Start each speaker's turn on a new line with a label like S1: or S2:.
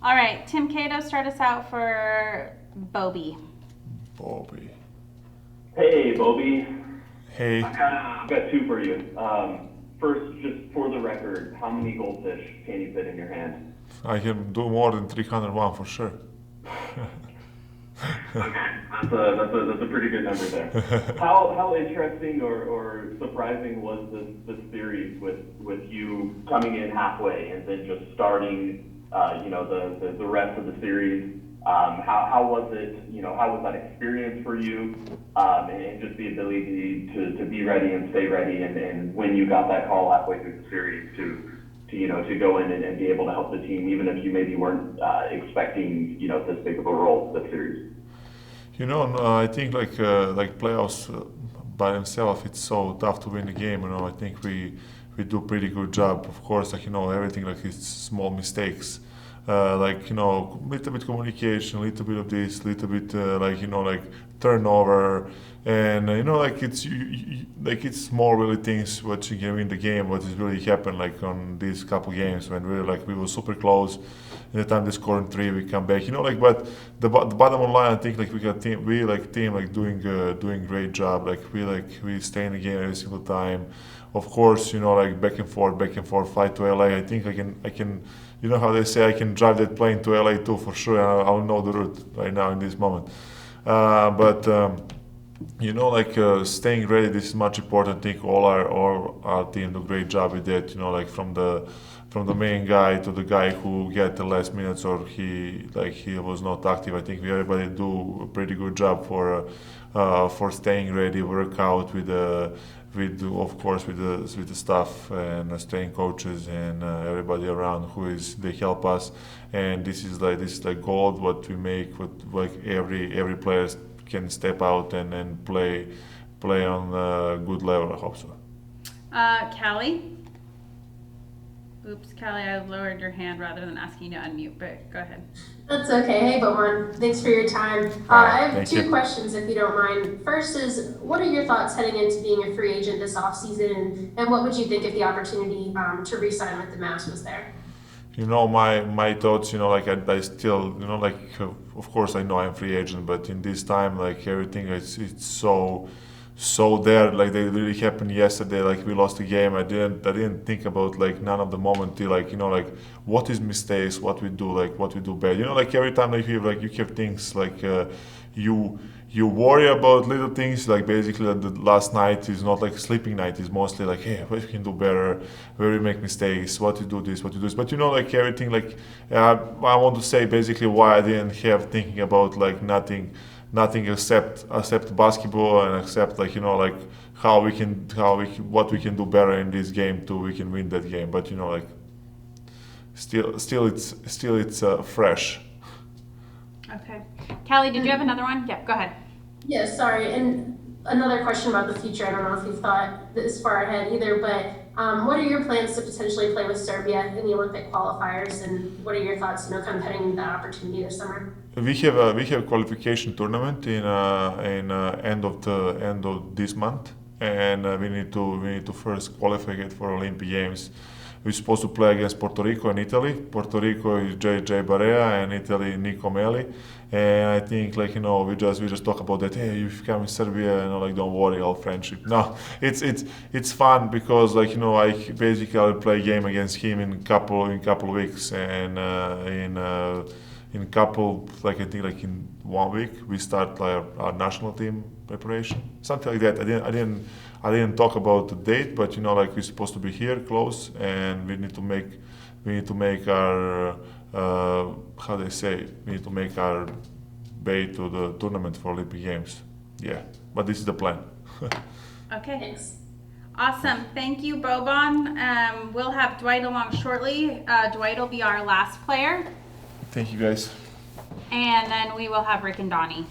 S1: All right, Tim Cato, start us out for Bobby.
S2: Bobby.
S3: Hey, Bobby.
S2: Hey.
S3: I've got two for you. First, just for the record, how many goldfish can you fit in your hand?
S2: I can do more than 301 for sure.
S3: Okay, that's a pretty good number there. How interesting or surprising was this series with you coming in halfway and then just starting the rest of the series? How was it? How was that experience for you? And just the ability to be ready and stay ready, and when you got that call halfway through the series to go in and be able to help the team, even if you maybe weren't expecting this big of a role this series.
S2: I think like playoffs by themselves, it's so tough to win the game. I think we do pretty good job. Of course, everything like it's small mistakes, little bit communication, little bit of this, little bit like turnover, and like like it's small really things what you can win the game. What is really happened like on these couple games when we were super close. In the time they scored in three, we come back. But the bottom line, I think like we got team like doing great job. We stay in the game every single time. Of course, like back and forth, flight to LA. I think I can. You know how they say I can drive that plane to LA too for sure. I'll know the route right now in this moment. But staying ready. This is much important. I think all our team do a great job with that. Like from the main guy to the guy who get the last minutes or he was not active. I think everybody do a pretty good job for staying ready, work out with of course with the staff and staying coaches and everybody around they help us, and this is like gold what we make what like every player can step out and play on a good level. I hope so.
S1: Callie. Oops, Callie, I lowered your hand rather than asking you to unmute, but go ahead.
S4: That's okay. Hey, Boban. Thanks for your time. I have two questions, if you don't mind. First is, what are your thoughts heading into being a free agent this offseason, and what would you think if the opportunity to re-sign with the Mavs was there?
S2: My thoughts, I still, of course I know I'm free agent, but in this time, like everything, it's so there, like they really happened yesterday. Like we lost the game. I didn't think about like none of the moment till like what is mistakes, what we do, like what we do bad. Like every time you have things like you worry about little things. Like basically the last night is not like sleeping night. Is mostly like, hey, what we can do better, where we make mistakes, what you do this, what you do this. But like everything, like I want to say basically why I didn't have thinking about like nothing except basketball and except like what we can do better in this game too. We can win that game, but like still it's fresh.
S1: Okay, Callie, did you have another one? Yeah, go ahead.
S4: Yeah, sorry. And another question about the future. I don't know if you've thought this far ahead either, but what are your plans to potentially play with Serbia in the Olympic qualifiers, and what are your thoughts, kind of heading into that opportunity this summer?
S2: We have qualification tournament in end of this month, and we need to first qualify it for Olympic Games. We're supposed to play against Puerto Rico and Italy. Puerto Rico is JJ Barea and Italy Nico Meli. And I think we just talk about that. Hey, if you come in Serbia, don't worry, all friendship. No, it's fun because I basically I'll play a game against him in couple weeks, and in couple like I think like in 1 week we start like our national team preparation, something like that. I didn't talk about the date, but like we're supposed to be here close, and we need to make our how they say we need to make our way to the tournament for Olympic Games. Yeah, but this is the plan.
S1: Okay.
S4: Thanks.
S1: Awesome. Thank you, Boban. We'll have Dwight along shortly. Dwight will be our last player.
S2: Thank you guys.
S1: And then we will have Rick and Donnie.